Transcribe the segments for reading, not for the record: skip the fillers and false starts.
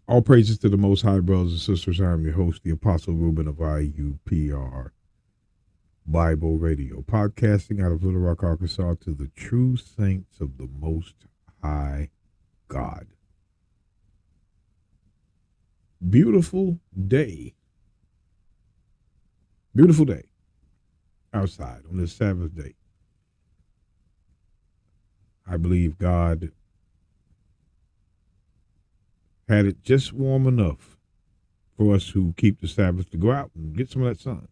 All praises to the Most High, brothers and sisters. I am your host, the Apostle Reuben of IUPR Bible Radio, podcasting out of Little Rock, Arkansas, to the true saints of the Most High God. Beautiful day. Beautiful day outside on this Sabbath day. I believe God had it just warm enough for us who keep the Sabbath to go out and get some of that sun.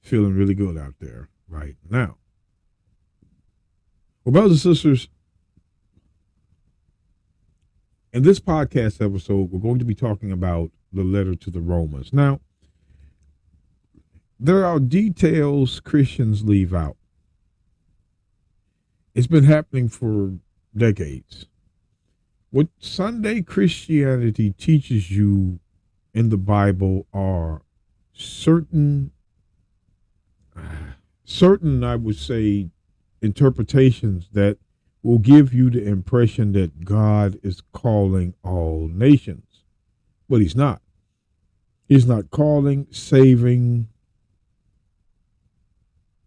Feeling really good out there right now. Well, brothers and sisters, in this podcast episode, we're going to be talking about the letter to the Romans. Now, there are details Christians leave out. It's been happening for decades. What Sunday Christianity teaches you in the Bible are certain, I would say, interpretations that will give you the impression that God is calling all nations. But he's not. He's not calling, saving,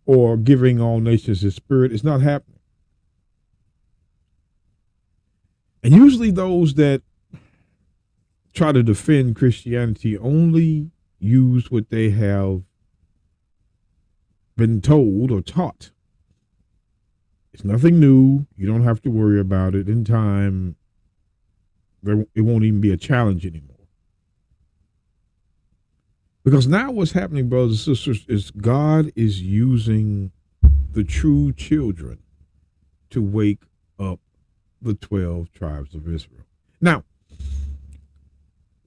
or giving all nations his spirit. It's not happening. And usually those that try to defend Christianity only use what they have been told or taught. It's nothing new. You don't have to worry about it. In time, it won't even be a challenge anymore. Because now what's happening, brothers and sisters, is God is using the true children to wake up the 12 tribes of Israel. Now,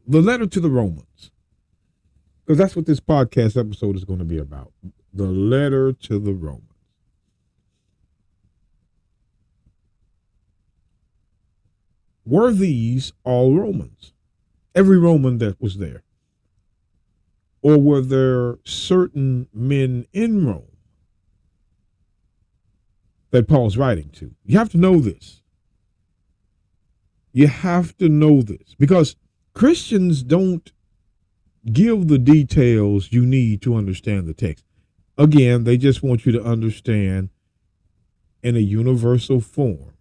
the letter to the Romans, because that's what this podcast episode is going to be about. The letter to the Romans. Were these all Romans? Every Roman that was there? Or were there certain men in Rome that Paul's writing to? You have to know this. You have to know this because Christians don't give the details you need to understand the text. Again, they just want you to understand in a universal form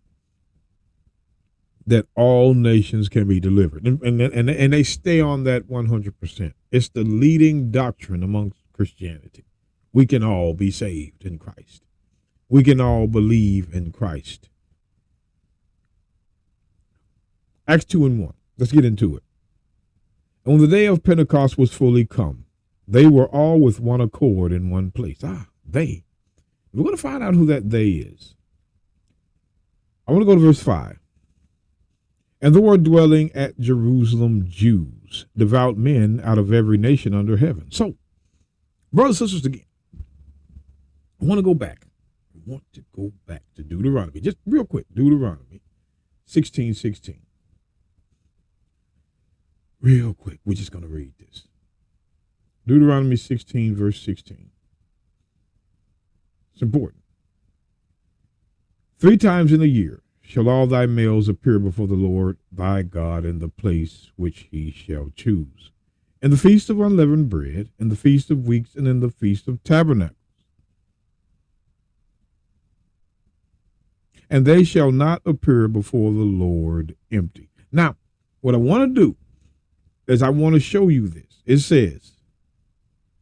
that all nations can be delivered. And they stay on that 100%. It's the leading doctrine amongst Christianity. We can all be saved in Christ. We can all believe in Christ. Acts 2:1. Let's get into it. And when the day of Pentecost was fully come, they were all with one accord in one place. They. We're going to find out who that they is. I want to go to verse 5. And there were dwelling at Jerusalem Jews, devout men out of every nation under heaven. So, brothers and sisters, again, I want to go back. To Deuteronomy. Just real quick, Deuteronomy 16:16. Real quick, we're just going to read this. Deuteronomy 16, verse 16. It's important. 3 times in a year shall all thy males appear before the Lord thy God in the place which he shall choose, in the feast of unleavened bread, in the feast of weeks, and in the feast of tabernacles. And they shall not appear before the Lord empty. Now, what I want to do is I want to show you this. It says,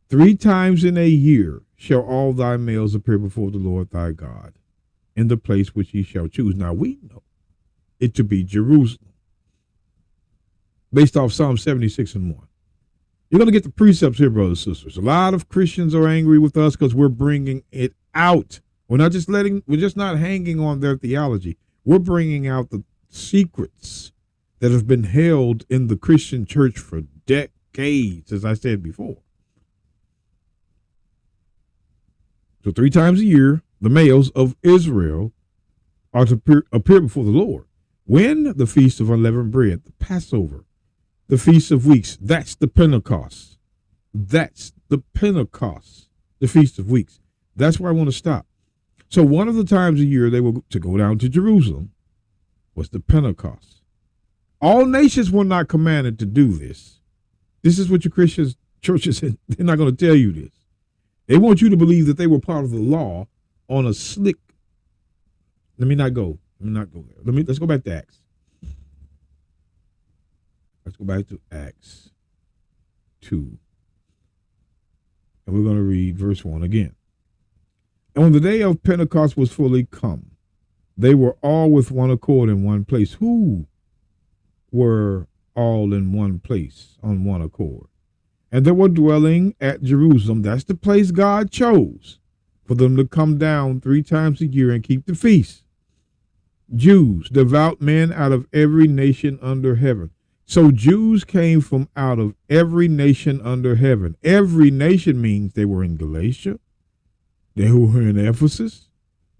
3 times in a year shall all thy males appear before the Lord thy God in the place which he shall choose. Now we know it to be Jerusalem, based off Psalm 76:1. You're going to get the precepts here, brothers and sisters. A lot of Christians are angry with us because we're bringing it out. We're just not hanging on their theology. We're bringing out the secrets that have been held in the Christian church for decades, as I said before. So 3 times a year, the males of Israel are to appear before the Lord. When? The Feast of Unleavened Bread, the Passover, the Feast of Weeks. That's the Pentecost. That's the Pentecost, the Feast of Weeks. That's where I want to stop. So one of the times a year they were to go down to Jerusalem was the Pentecost. All nations were not commanded to do this. This is what your Christian churches, they're not going to tell you this. They want you to believe that they were part of the law on a slick. Let me not go there. Let's go back to Acts. Let's go back to Acts 2. And we're going to read verse 1 again. And when the day of Pentecost was fully come, they were all with one accord in one place. Who were all in one place on one accord? And they were dwelling at Jerusalem. That's the place God chose for them to come down 3 times a year and keep the feast. Jews, devout men out of every nation under heaven. So Jews came from out of every nation under heaven. Every nation means they were in Galatia, they were in Ephesus,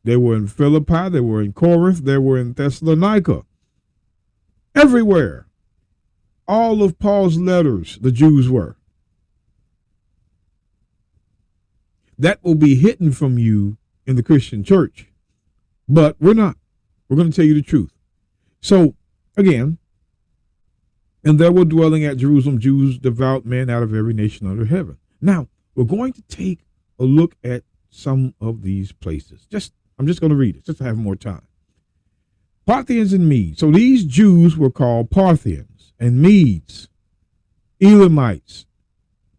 they were in Philippi, they were in Corinth, they were in Thessalonica. Everywhere. All of Paul's letters, the Jews were. That will be hidden from you in the Christian church. But we're not. We're going to tell you the truth. So, again, and there were dwelling at Jerusalem Jews, devout men out of every nation under heaven. Now, we're going to take a look at some of these places. I'm just going to read it, just to have more time. Parthians and Medes. So these Jews were called Parthians and Medes, Elamites,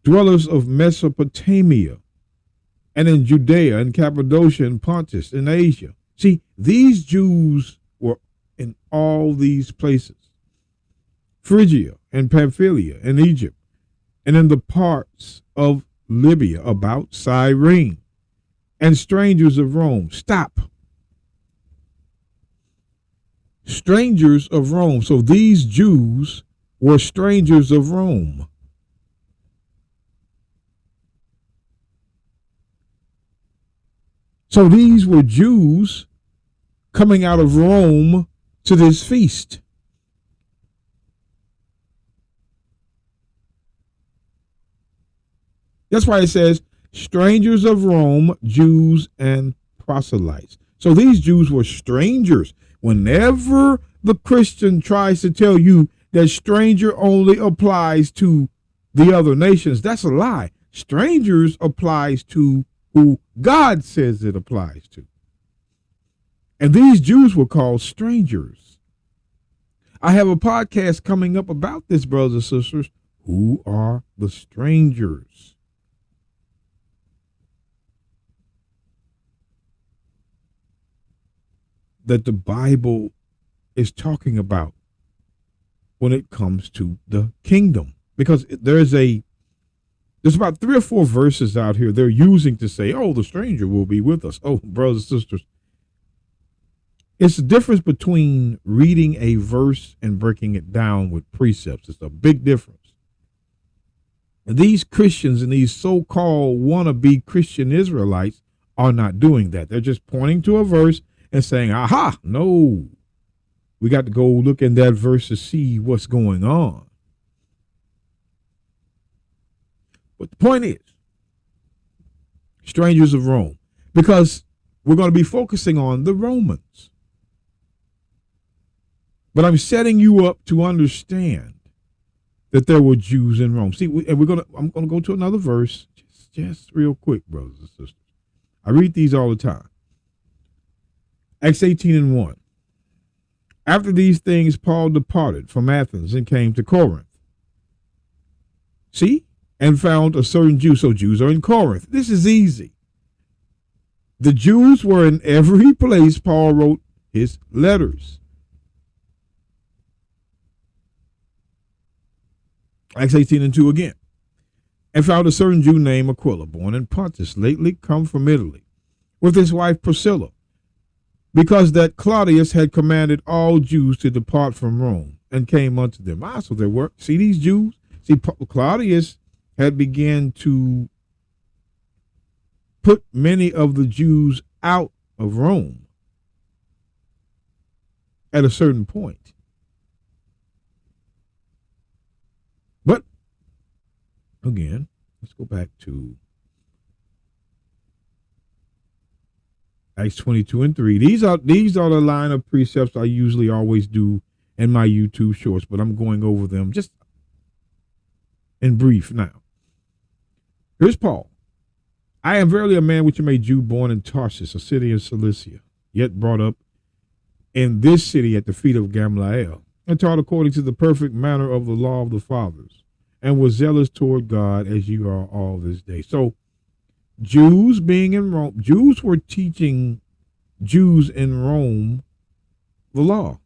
dwellers of Mesopotamia, and in Judea and Cappadocia and Pontus and Asia. See, these Jews were in all these places. Phrygia and Pamphylia and Egypt, and in the parts of Libya about Cyrene, and strangers of Rome. Stop. Strangers of Rome. So these Jews were strangers of Rome. So these were Jews coming out of Rome to this feast. That's why it says strangers of Rome, Jews and proselytes. So these Jews were strangers. Whenever the Christian tries to tell you that stranger only applies to the other nations, that's a lie. Strangers applies to who God says it applies to. And these Jews were called strangers. I have a podcast coming up about this, brothers and sisters. Who are the strangers? That the Bible is talking about when it comes to the kingdom. Because there's about 3 or 4 verses out here they're using to say, oh, the stranger will be with us. Oh, brothers and sisters, it's the difference between reading a verse and breaking it down with precepts. It's a big difference. And these Christians and these so-called wannabe Christian Israelites are not doing that. They're just pointing to a verse and saying, aha, no, we got to go look in that verse to see what's going on. But the point is, strangers of Rome, because we're going to be focusing on the Romans. But I'm setting you up to understand that there were Jews in Rome. See, I'm going to go to another verse, just real quick, brothers and sisters. I read these all the time. Acts 18:1. After these things, Paul departed from Athens and came to Corinth. See? And found a certain Jew. So Jews are in Corinth. This is easy. The Jews were in every place Paul wrote his letters. Acts 18:2 again. And found a certain Jew named Aquila, born in Pontus, lately come from Italy, with his wife Priscilla, because that Claudius had commanded all Jews to depart from Rome, and came unto them. So there were, see these Jews? See, Claudius had begun to put many of the Jews out of Rome at a certain point. But again, let's go back to Acts 22:3. These are the line of precepts I usually always do in my YouTube shorts, but I'm going over them just in brief now. Here's Paul. I am verily a man which am a Jew born in Tarsus, a city in Cilicia, yet brought up in this city at the feet of Gamaliel, and taught according to the perfect manner of the law of the fathers, and was zealous toward God as you are all this day. So Jews being in Rome, Jews were teaching Jews in Rome the law.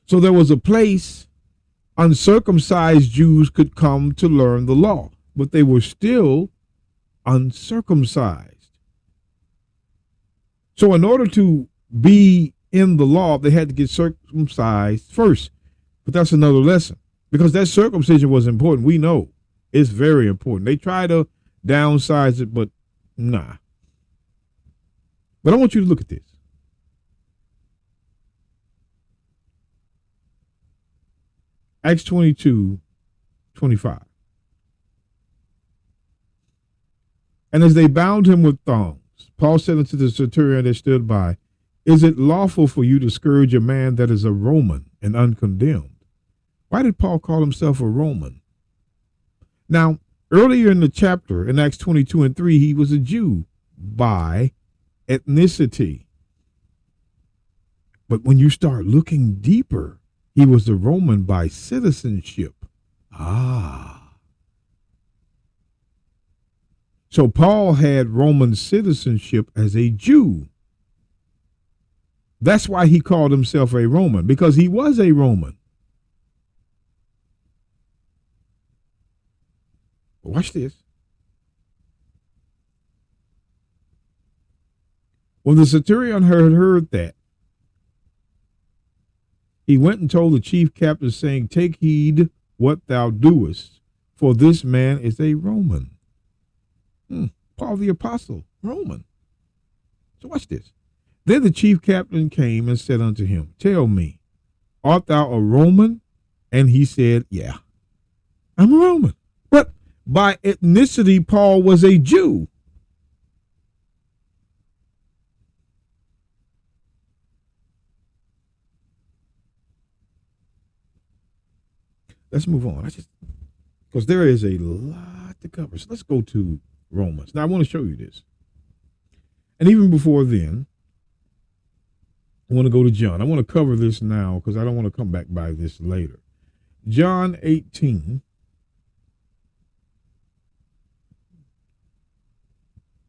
So there was a place uncircumcised Jews could come to learn the law, but they were still uncircumcised. So in order to be in the law, they had to get circumcised first. But that's another lesson, because that circumcision was important. We know it's very important. They try to downsize it, but nah. But I want you to look at this. Acts 22:25. And as they bound him with thongs, Paul said unto the centurion that stood by, is it lawful for you to scourge a man that is a Roman and uncondemned? Why did Paul call himself a Roman? Now, earlier in the chapter, in Acts 22:3, he was a Jew by ethnicity. But when you start looking deeper, he was a Roman by citizenship. So Paul had Roman citizenship as a Jew. That's why he called himself a Roman, because he was a Roman. Watch this. When the centurion heard that, he went and told the chief captain, saying, take heed what thou doest, for this man is a Roman. Paul the apostle, Roman. So watch this. Then the chief captain came and said unto him, tell me, art thou a Roman? And he said, yeah, I'm a Roman. But by ethnicity, Paul was a Jew. Let's move on. Because there is a lot to cover. So let's go to Romans. Now I want to show you this. And even before then, I want to go to John. I want to cover this now because I don't want to come back by this later. John 18,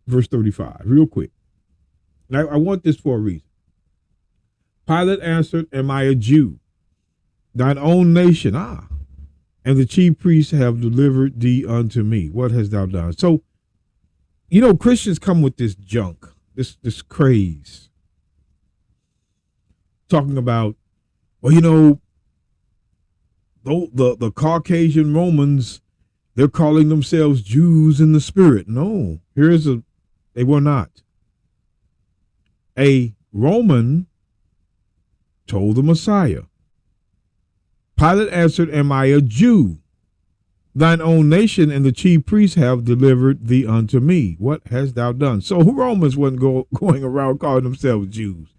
verse 35, real quick. Now I want this for a reason. Pilate answered, am I a Jew? Thine own nation, and the chief priests have delivered thee unto me. What hast thou done? So, you know, Christians come with this junk, this craze, talking about, well, you know, the Caucasian Romans, they're calling themselves Jews in the spirit. No, they were not. A Roman told the Messiah. Pilate answered, am I a Jew? Thine own nation and the chief priests have delivered thee unto me. What hast thou done? So Romans wasn't going around calling themselves Jews.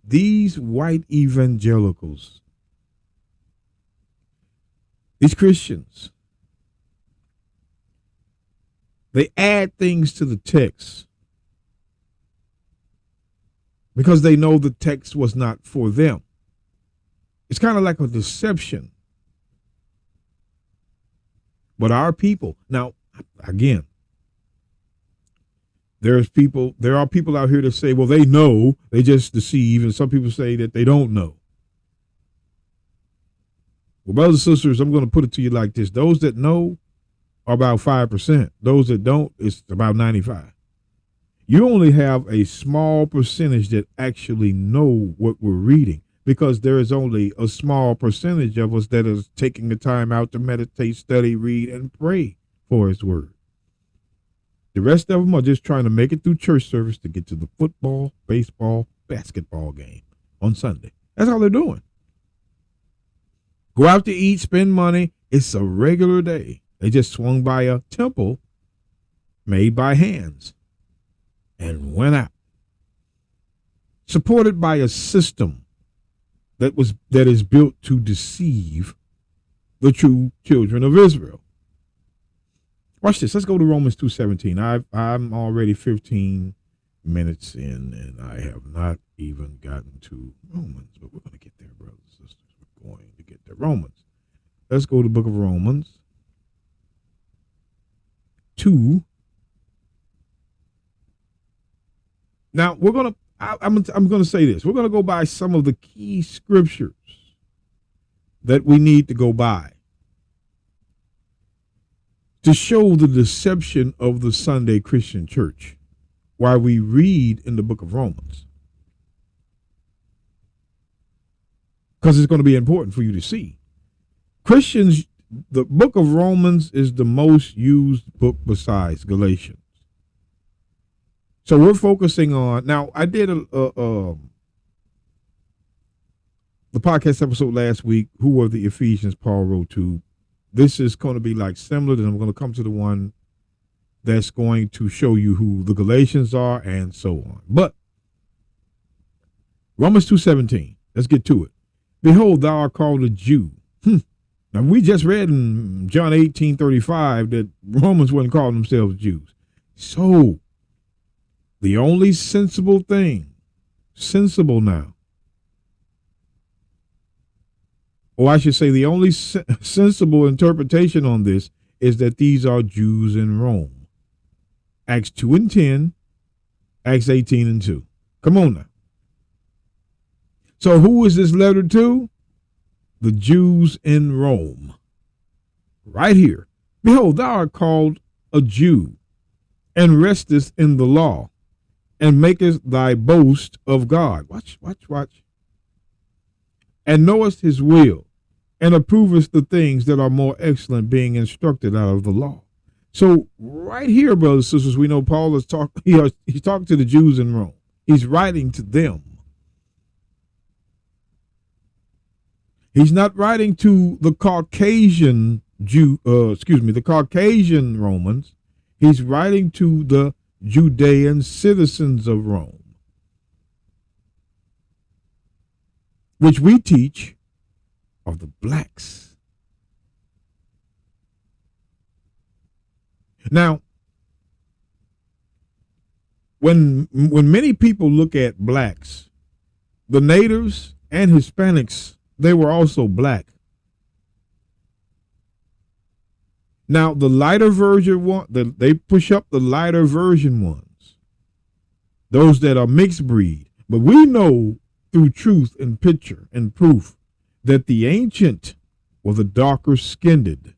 These white evangelicals, these Christians, they add things to the text because they know the text was not for them. It's kind of like a deception. But our people, now, again, there are people out here that say, well, they know, they just deceive. And some people say that they don't know. Well, brothers and sisters, I'm going to put it to you like this. Those that know are about 5%. Those that don't, it's about 95%. You only have a small percentage that actually know what we're reading, because there is only a small percentage of us that is taking the time out to meditate, study, read, and pray for his word. The rest of them are just trying to make it through church service to get to the football, baseball, basketball game on Sunday. That's all they're doing. Go out to eat, spend money. It's a regular day. They just swung by a temple made by hands and went out. Supported by a system that is built to deceive the true children of Israel. Watch this. Let's go to Romans 2:17. I'm already 15 minutes in, and I have not even gotten to Romans, but we're going to get there, brothers and sisters. We're going to get there. Romans. Let's go to the book of Romans 2. Now I'm going to say this. We're going to go by some of the key scriptures that we need to go by to show the deception of the Sunday Christian church while we read in the book of Romans. Because it's going to be important for you to see. Christians, the book of Romans is the most used book besides Galatians. So we're focusing on, now I did the podcast episode last week, who were the Ephesians Paul wrote to. This is going to be like similar, then I'm going to come to the one that's going to show you who the Galatians are and so on. But Romans 2:17, let's get to it. Behold, thou art called a Jew. Now we just read in John 18:35 that Romans wouldn't call themselves Jews. So the only sensible now, or I should say the only sensible interpretation on this is that these are Jews in Rome. Acts 2:10, Acts 18:2. Come on now. So who is this letter to? The Jews in Rome. Right here. Behold, thou art called a Jew, and restest in the law, and makest thy boast of God. Watch. And knowest his will, and approvest the things that are more excellent, being instructed out of the law. So right here, brothers and sisters, we know Paul is he's talking to the Jews in Rome. He's writing to them. He's not writing to the Caucasian the Caucasian Romans. He's writing to the Judean citizens of Rome, which we teach are the blacks. Now, when many people look at blacks, the natives and Hispanics, they were also black. Now, the lighter version they push up the lighter version ones, those that are mixed breed. But we know through truth and picture and proof that the ancient were the darker skinned.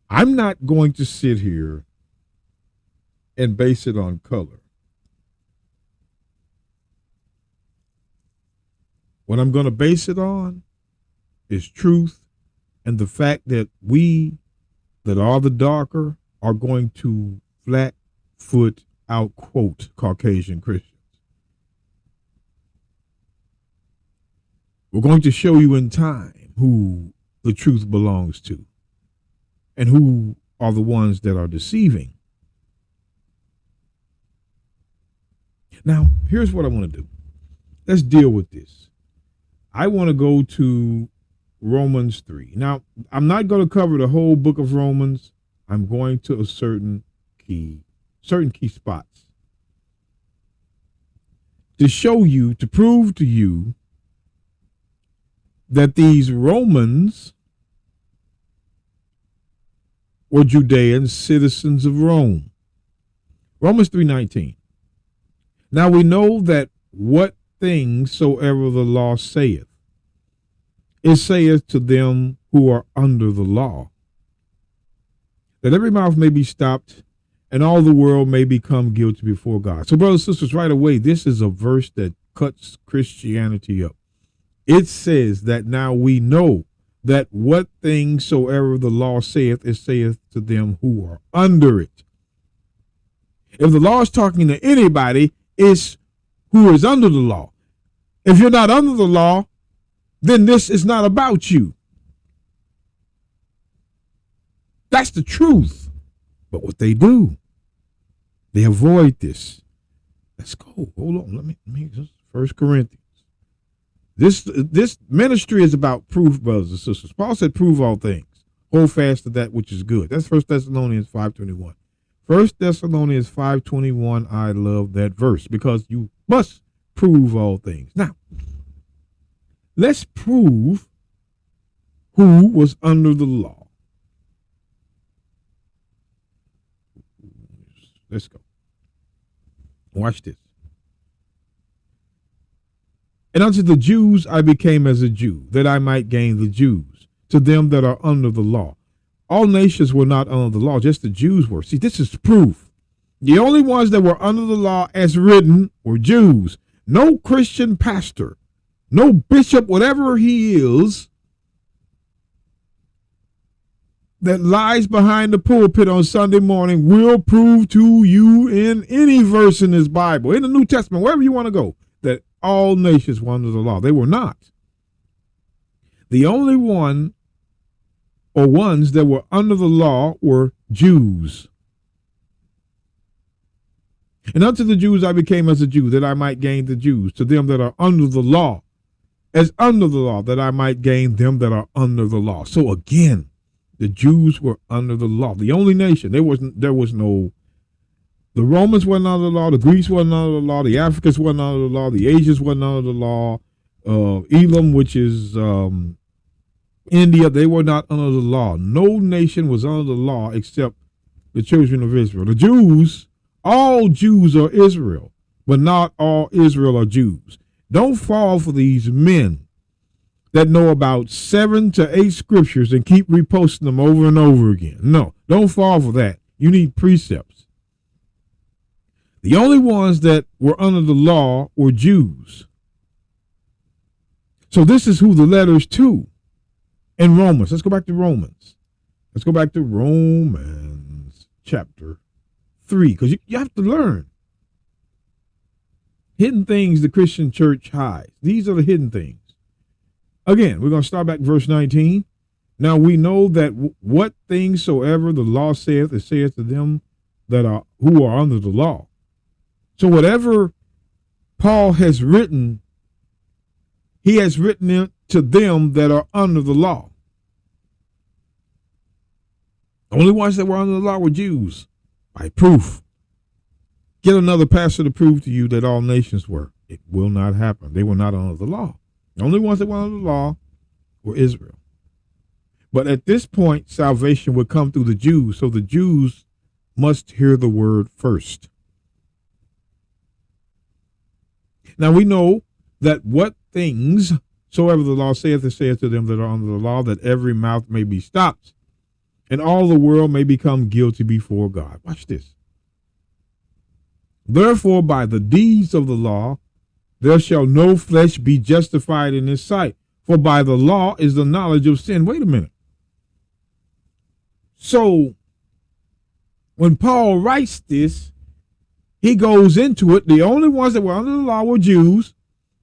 I'm not going to sit here and base it on color. What I'm going to base it on is truth and the fact that we that are the darker are going to flat foot out quote Caucasian Christians. We're going to show you in time who the truth belongs to and who are the ones that are deceiving. Now, here's what I want to do. Let's deal with this. I want to go to Romans 3. Now, I'm not going to cover the whole book of Romans. I'm going to a certain key spots to show you, to prove to you that these Romans were Judean citizens of Rome. Romans 3:19. Now we know that what things soever the law saith, it saith to them who are under the law, that every mouth may be stopped and all the world may become guilty before God. So, brothers and sisters, right away, this is a verse that cuts Christianity up. It says that now we know that what things soever the law saith, it saith to them who are under it. If the law is talking to anybody, it's who is under the law. If you're not under the law, then this is not about you. That's the truth. But what they do, they avoid this. Let's go. Hold on. Let me 1 Corinthians. This ministry is about proof, brothers and sisters. Paul said, prove all things. Hold fast to that which is good. That's 1 Thessalonians 5:21. 1 Thessalonians 5:21, I love that verse because you must prove all things. Now, let's prove who was under the law. Let's go. Watch this. And unto the Jews I became as a Jew, that I might gain the Jews, to them that are under the law. All nations were not under the law, just the Jews were. See, this is proof. The only ones that were under the law as written were Jews. No Christian pastor, no bishop, whatever he is, that lies behind the pulpit on Sunday morning will prove to you in any verse in this Bible, in the New Testament, wherever you want to go, that all nations were under the law. They were not. The only one or ones that were under the law were Jews. And unto the Jews I became as a Jew, that I might gain the Jews, to them that are under the law, as under the law, that I might gain them that are under the law. So again, the Jews were under the law. The only nation. There was no, the Romans weren't under the law, the Greeks weren't under the law, the Africans weren't under the law, the Asians weren't under the law, Elam, which is India, they were not under the law. No nation was under the law except the children of Israel. The Jews, all Jews are Israel, but not all Israel are Jews. Don't fall for these men that know about 7 to 8 scriptures and keep reposting them over and over again. No, don't fall for that. You need precepts. The only ones that were under the law were Jews. So this is who the letters to in Romans. Let's go back to Romans. Let's go back to Romans chapter 3, because you have to learn. Hidden things the Christian church hides. These are the hidden things. Again, we're going to start back verse 19. Now we know that what things soever the law saith, it saith to them that are who are under the law. So whatever Paul has written, he has written it to them that are under the law. The only ones that were under the law were Jews. By proof. Get another pastor to prove to you that all nations were. It will not happen. They were not under the law. The only ones that were under the law were Israel. But at this point, salvation would come through the Jews, so the Jews must hear the word first. Now we know that what things soever the law saith, it saith to them that are under the law, that every mouth may be stopped, and all the world may become guilty before God. Watch this. Therefore, by the deeds of the law, there shall no flesh be justified in his sight, for by the law is the knowledge of sin. Wait a minute. So, when Paul writes this, he goes into it. The only ones that were under the law were Jews.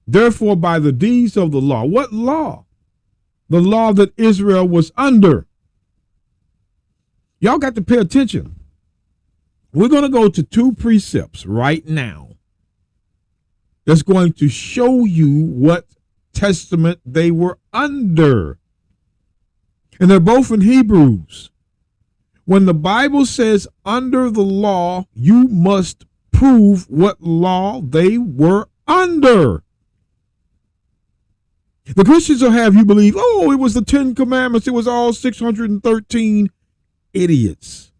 Therefore, by the deeds of the law. What law? The law that Israel was under. Y'all got to pay attention. We're going to go to 2 precepts right now that's going to show you what testament they were under. And they're both in Hebrews. When the Bible says under the law, you must prove what law they were under. The Christians will have you believe, oh, it was the 10 Commandments. It was all 613 idiots.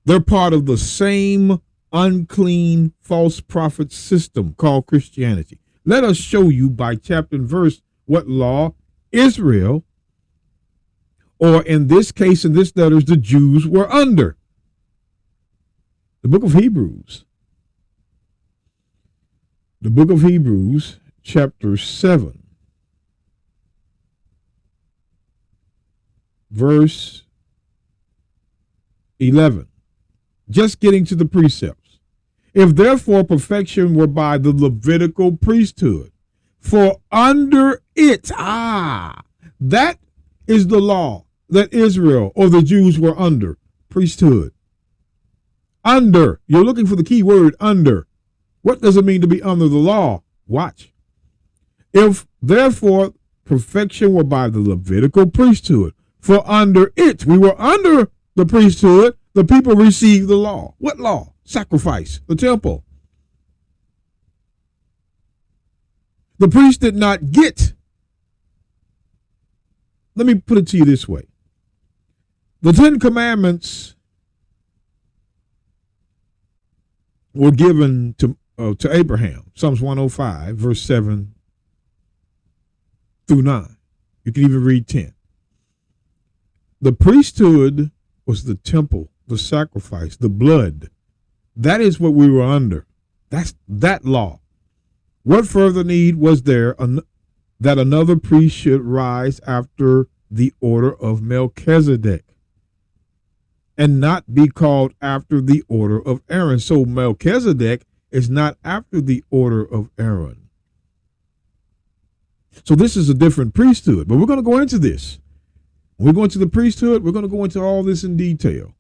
They're part of the same unclean false prophet system called Christianity. Let us show you by chapter and verse what law Israel, or in this case, in this letter, the Jews were under. The book of Hebrews. The book of Hebrews, chapter 7, verse 11. Just getting to the precepts. If therefore perfection were by the Levitical priesthood, for under it, that is the law. that Israel or the Jews were under? Priesthood. Under. You're looking for the key word, under. What does it mean to be under the law? Watch. If therefore perfection were by the Levitical priesthood, for under it, we were under the priesthood, the people received the law. What law? Sacrifice, the temple. The priest did not get. Let me put it to you this way. The 10 Commandments were given to Abraham, Psalms 105, verse 7 through 9. You can even read 10. The priesthood was the temple, the sacrifice, the blood. That is what we were under. That's that law. What further need was there that another priest should rise after the order of Melchizedek and not be called after the order of Aaron? So Melchizedek is not after the order of Aaron. So this is a different priesthood, but we're going to go into this. When we go into the priesthood, we're going to go into all this in detail.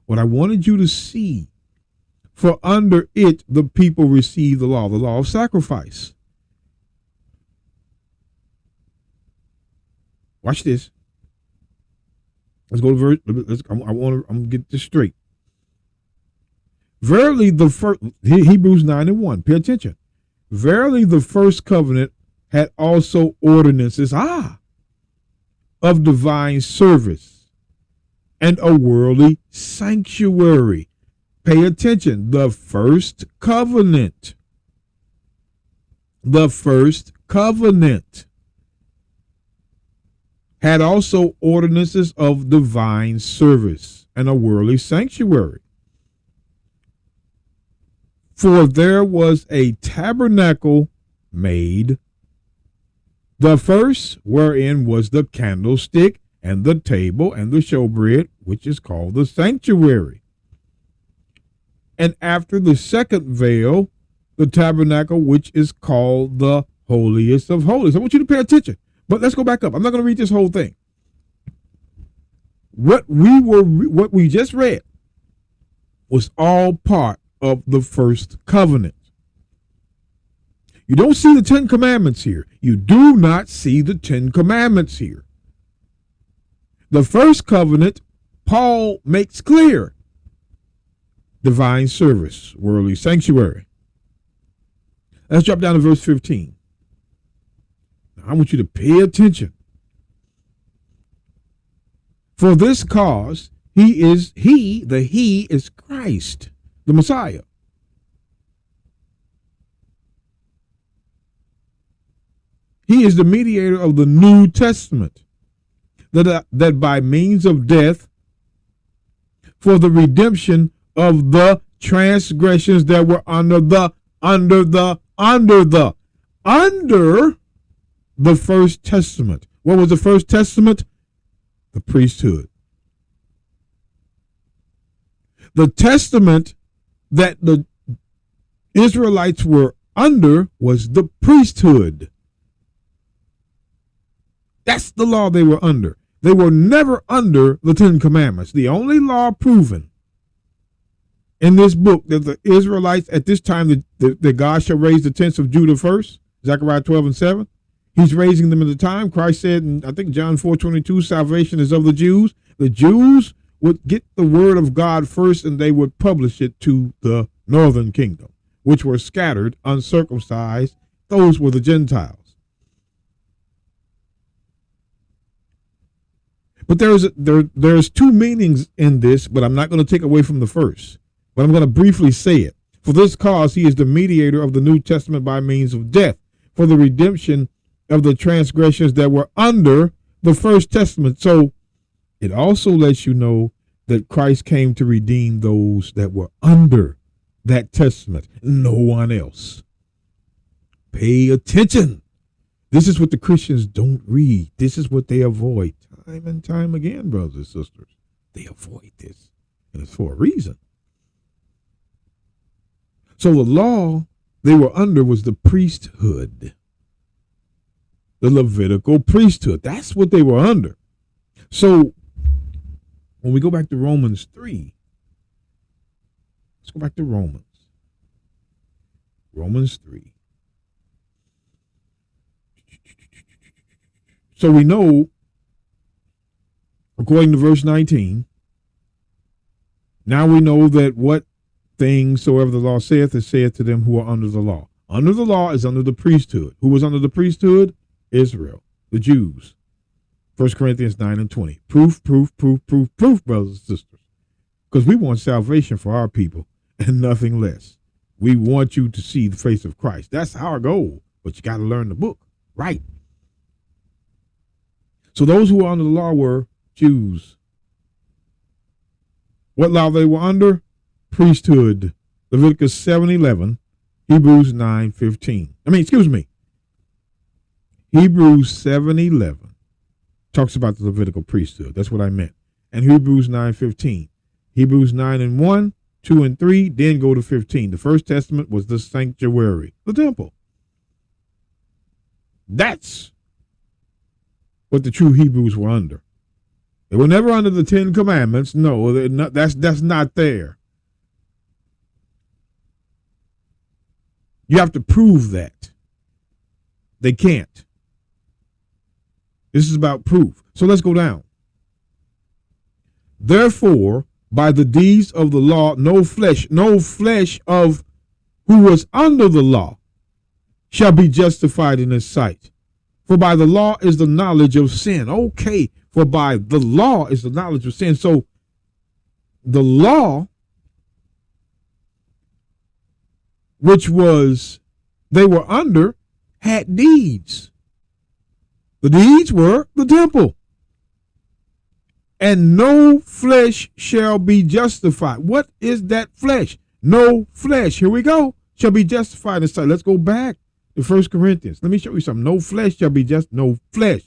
What I wanted you to see, for under it the people receive the law of sacrifice. Watch this. Let's go to verse. I'm going to get this straight. Verily the first, Hebrews 9:1. Pay attention. Verily the first covenant had also ordinances, of divine service and a worldly sanctuary. Pay attention. The first covenant. The first covenant had also ordinances of divine service and a worldly sanctuary. For there was a tabernacle made, the first, wherein was the candlestick and the table and the showbread, which is called the sanctuary. And after the second veil, the tabernacle, which is called the holiest of holies. I want you to pay attention, but let's go back up. I'm not going to read this whole thing. What we just read was all part of the first covenant. You don't see the 10 Commandments here. You do not see the 10 Commandments here. The first covenant, Paul makes clear: divine service, worldly sanctuary. Let's drop down to verse 15. Now, I want you to pay attention. For this cause, he is Christ, the Messiah. He is the mediator of the New Testament, that by means of death, for the redemption of the transgressions that were under the first testament. What was the first testament? The priesthood. The testament that the Israelites were under was the priesthood. That's the law they were under. They were never under the 10 Commandments. The only law proven in this book that the Israelites at this time, that God shall raise the tents of Judah first, Zechariah 12:7. He's raising them in the time. Christ said in, I think, John 4:22, salvation is of the Jews. The Jews would get the word of God first, and they would publish it to the northern kingdom, which were scattered, uncircumcised. Those were the Gentiles. But there's two meanings in this, but I'm not going to take away from the first. But I'm going to briefly say it. For this cause, he is the mediator of the New Testament by means of death, for the redemption of the transgressions that were under the first testament. So it also lets you know that Christ came to redeem those that were under that testament, no one else. Pay attention. This is what the Christians don't read. This is what they avoid time and time again, brothers and sisters. They avoid this, and it's for a reason. So the law they were under was the priesthood, the Levitical priesthood. That's what they were under. So when we go back to Romans 3, let's go back to Romans. Romans 3. So we know, according to verse 19, now we know that what things soever the law saith, it saith to them who are under the law. Under the law is under the priesthood. Who was under the priesthood? Israel, the Jews. 1 Corinthians 9 and 20. Proof, brothers and sisters. Because we want salvation for our people and nothing less. We want you to see the face of Christ. That's our goal. But you got to learn the book. Right. So those who were under the law were Jews. What law they were under? Priesthood. Leviticus 7:11. Hebrews 9:15. Hebrews 7:11 talks about the Levitical priesthood. That's what I meant. And Hebrews 9:15. Hebrews 9 and 1, 2 and 3, then go to 15. The First Testament was the sanctuary, the temple. That's what the true Hebrews were under. They were never under the 10 Commandments. No, that's not there. You have to prove that. They can't. This is about proof. So let's go down. Therefore, by the deeds of the law, no flesh of who was under the law shall be justified in his sight. For by the law is the knowledge of sin. Okay, for by the law is the knowledge of sin. So the law, which was they were under, had deeds. The deeds were the temple. And no flesh shall be justified. What is that flesh? No flesh. Here we go. Shall be justified in his sight. Let's go back to 1 Corinthians. Let me show you something. No flesh shall be no flesh.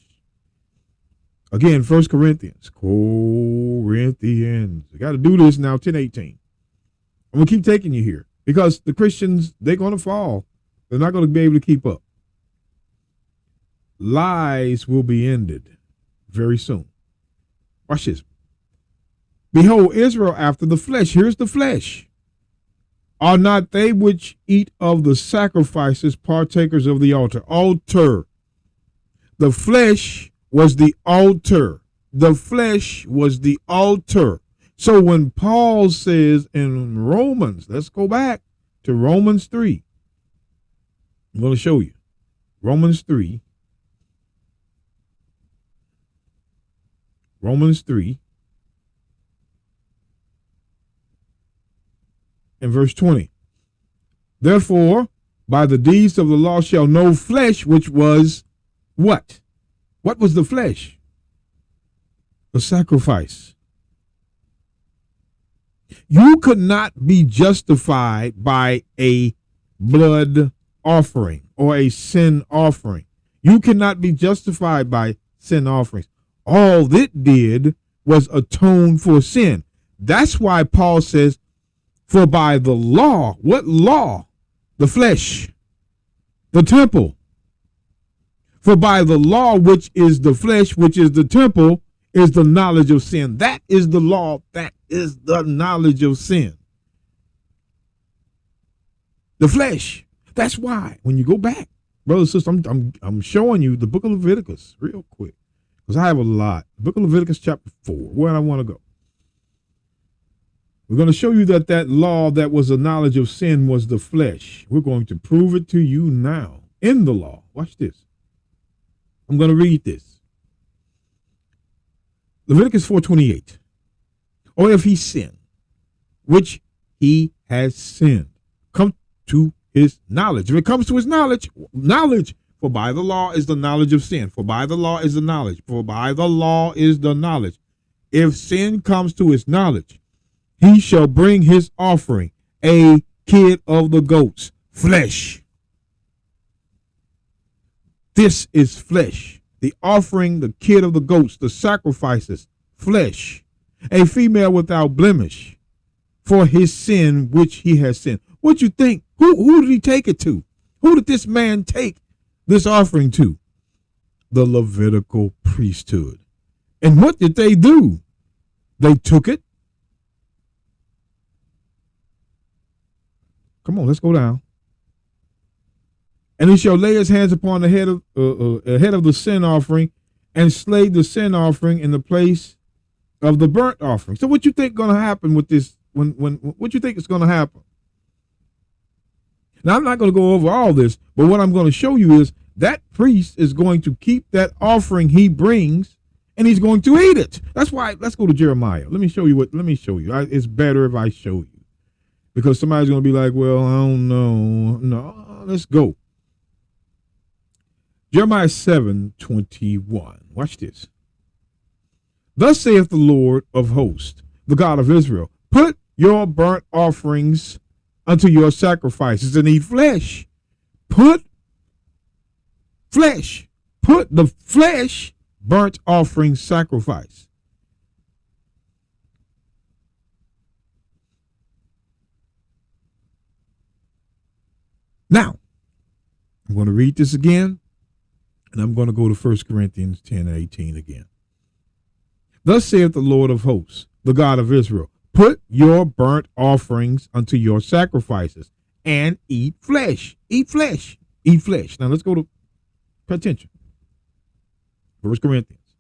Again, 1 Corinthians. I got to do this now, 10:18. I'm going to keep taking you here because the Christians, they're going to fall. They're not going to be able to keep up. Lies will be ended very soon. Watch this. Behold, Israel after the flesh. Here's the flesh. Are not they which eat of the sacrifices partakers of the altar? Altar. The flesh was the altar. The flesh was the altar. So when Paul says in Romans, let's go back to Romans 3. I'm going to show you. Romans 3. Romans 3 and verse 20. Therefore, by the deeds of the law shall no flesh, which was what? What was the flesh? The sacrifice. You could not be justified by a blood offering or a sin offering. You cannot be justified by sin offerings. All it did was atone for sin. That's why Paul says, for by the law, what law? The flesh, the temple. For by the law, which is the flesh, which is the temple, is the knowledge of sin. That is the law. That is the knowledge of sin. The flesh. That's why when you go back, brothers and sisters, I'm showing you the book of Leviticus real quick. Because I have a lot. Book of Leviticus chapter 4, where I want to go. We're going to show you that law that was the knowledge of sin was the flesh. We're going to prove it to you now in the law. Watch this. I'm going to read this. Leviticus 4:28. Or if he sin, which he has sinned, come to his knowledge. If it comes to his knowledge, for by the law is the knowledge of sin. For by the law is the knowledge. For by the law is the knowledge. If sin comes to his knowledge, he shall bring his offering, a kid of the goats, flesh. This is flesh. The offering, the kid of the goats, the sacrifices, flesh. A female without blemish for his sin which he has sinned. What you think? Who did he take it to? Who did this man take this offering to? The Levitical priesthood. And what did they do? They took it. Come on, let's go down. And he shall lay his hands upon the head of the sin offering, and slay the sin offering in the place of the burnt offering. So, what you think going to happen with this? When what you think is going to happen? Now, I'm not going to go over all this, but what I'm going to show you is that priest is going to keep that offering he brings, and he's going to eat it. That's why. Let's go to Jeremiah. Let me show you what. Let me show you. It's better if I show you, because somebody's going to be like, "Well, I don't know." No, let's go. Jeremiah 7:21. Watch this. Thus saith the Lord of hosts, the God of Israel, put your burnt offerings unto your sacrifices and eat flesh. Put flesh. Put the flesh burnt offering sacrifice. Now, I'm going to read this again. And I'm going to go to 1 Corinthians 10:18 again. Thus saith the Lord of hosts, the God of Israel, put your burnt offerings unto your sacrifices and eat flesh. Eat flesh. Eat flesh. Now let's go to, pay attention. 1 Corinthians.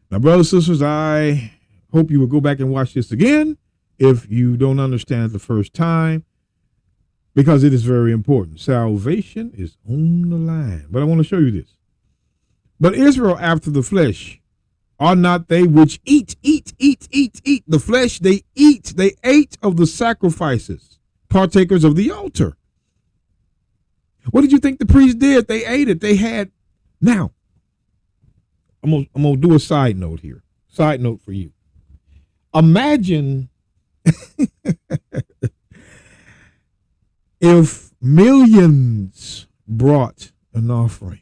Now, brothers and sisters, I hope you will go back and watch this again if you don't understand it the first time, because it is very important. Salvation is on the line. But I want to show you this. But Israel after the flesh are not they which eat the flesh. They eat. They ate of the sacrifices, partakers of the altar. What did you think the priest did? They ate it. They had. Now, I'm gonna do a side note here. Side note for you. Imagine if millions brought an offering.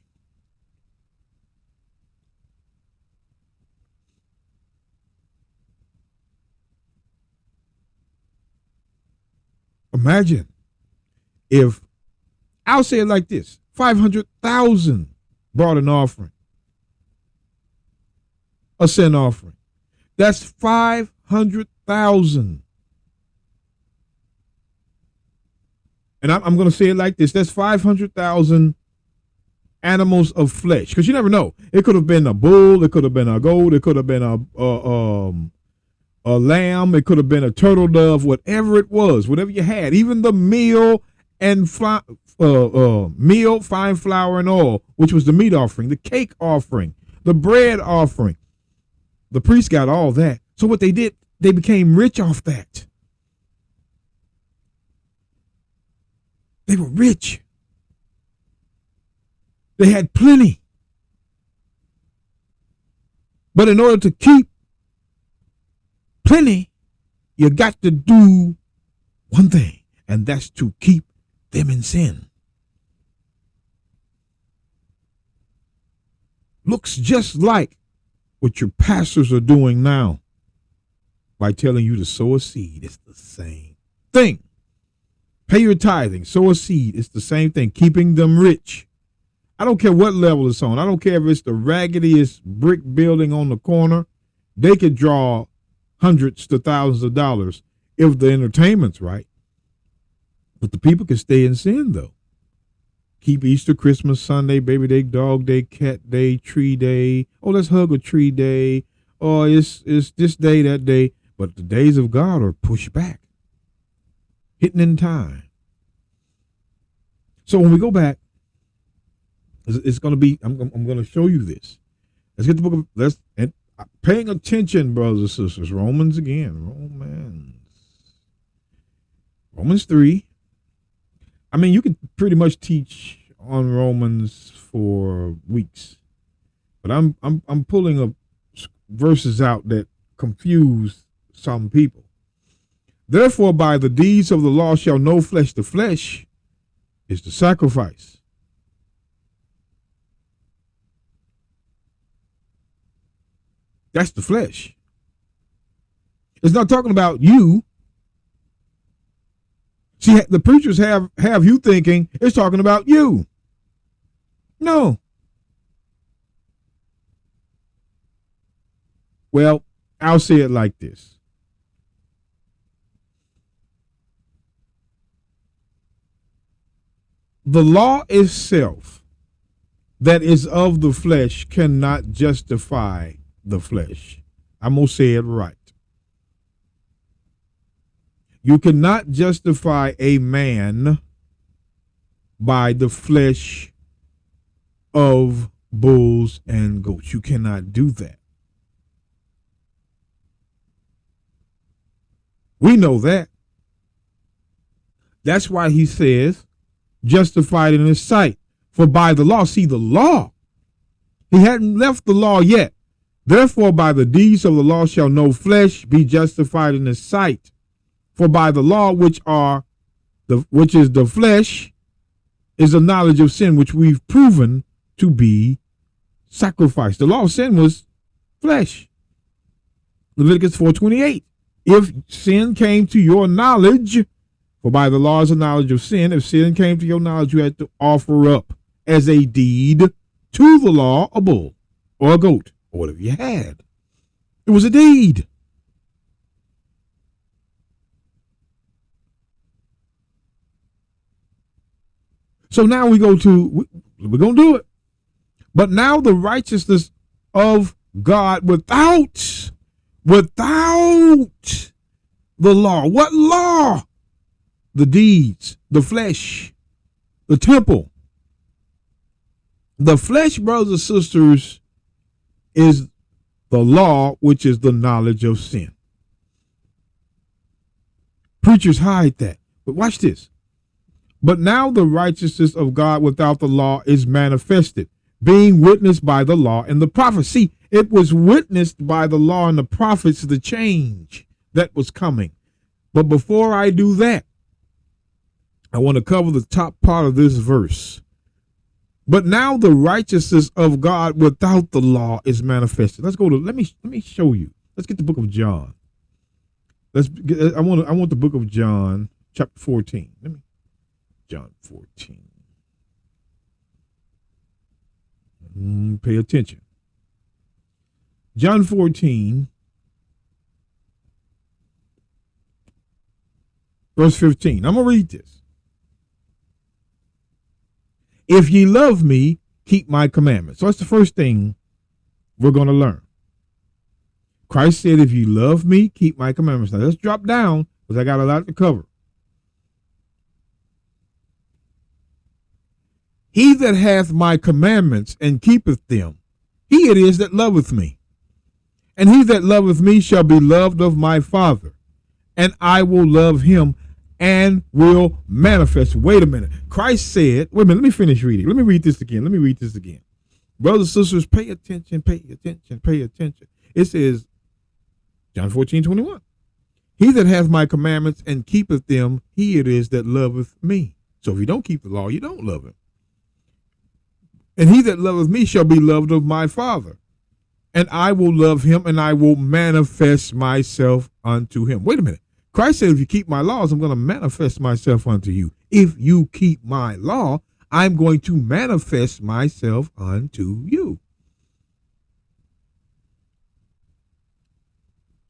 Imagine if, I'll say it like this, 500,000 brought an offering, a sin offering. That's 500,000. And I'm going to say it like this. That's 500,000 animals of flesh. Because you never know. It could have been a bull. It could have been a goat. It could have been a lamb, it could have been a turtle dove, whatever it was, whatever you had, even the meal and meal, fine flour and oil, which was the meat offering, the cake offering, the bread offering. The priest got all that. So what they did, they became rich off that. They were rich. They had plenty. But in order to keep plenty, you got to do one thing, and that's to keep them in sin. Looks just like what your pastors are doing now by telling you to sow a seed. It's the same thing. Pay your tithing, sow a seed. It's the same thing, keeping them rich. I don't care what level it's on. I don't care if it's the raggediest brick building on the corner. They could draw hundreds to thousands of dollars if the entertainment's right. But the people can stay in sin, though. Keep Easter, Christmas, Sunday, baby day, dog day, cat day, tree day. Oh, let's hug a tree day. Oh, it's this day, that day. But the days of God are pushed back, hitting in time. So when we go back, it's going to be, I'm going to show you this. Let's get the book of, and paying attention, brothers and sisters. Romans again. Romans 3. I mean, you can pretty much teach on Romans for weeks, but I'm pulling up verses out that confuse some people. Therefore, by the deeds of the law shall no flesh, the flesh is the sacrifice. That's the flesh. It's not talking about you. See, the preachers have you thinking it's talking about you. No. Well, I'll say it like this. The law itself that is of the flesh cannot justify the flesh. I'm going to say it right. You cannot justify a man by the flesh of bulls and goats. You cannot do that. We know that. That's why he says, justified in his sight. For by the law, see the law. He hadn't left the law yet. Therefore, by the deeds of the law shall no flesh be justified in his sight. For by the law, which is the flesh, is the knowledge of sin, which we've proven to be sacrifice. The law of sin was flesh. Leviticus 4:28. If sin came to your knowledge, for by the law is the knowledge of sin, if sin came to your knowledge, you had to offer up as a deed to the law a bull or a goat or whatever you had. It was a deed. So now we're going to do it. But now the righteousness of God without the law. What law? The deeds, the flesh, the temple. The flesh, brothers and sisters, is the law, which is the knowledge of sin. Preachers hide that. But watch this. But now the righteousness of God without the law is manifested, being witnessed by the law and the prophets. See, it was witnessed by the law and the prophets, the change that was coming. But before I do that, I want to cover the top part of this verse. But now the righteousness of God without the law is manifested. Let's go to, let me show you. Let's get the book of John. I want the book of John, chapter 14. John 14. Pay attention. John 14, verse 15. I'm going to read this. If ye love me, keep my commandments. So that's the first thing we're going to learn. Christ said, if you love me, keep my commandments. Now let's drop down because I got a lot to cover. He that hath my commandments and keepeth them, he it is that loveth me. And he that loveth me shall be loved of my Father, and I will love him and will manifest. Wait a minute. Christ said, wait a minute, let me finish reading. Let me read this again. Brothers and sisters, pay attention. It says, John 14:21. He that hath my commandments and keepeth them, he it is that loveth me. So if you don't keep the law, you don't love him. And he that loveth me shall be loved of my Father, and I will love him, and I will manifest myself unto him. Wait a minute. Christ said, if you keep my laws, I'm going to manifest myself unto you. If you keep my law, I'm going to manifest myself unto you.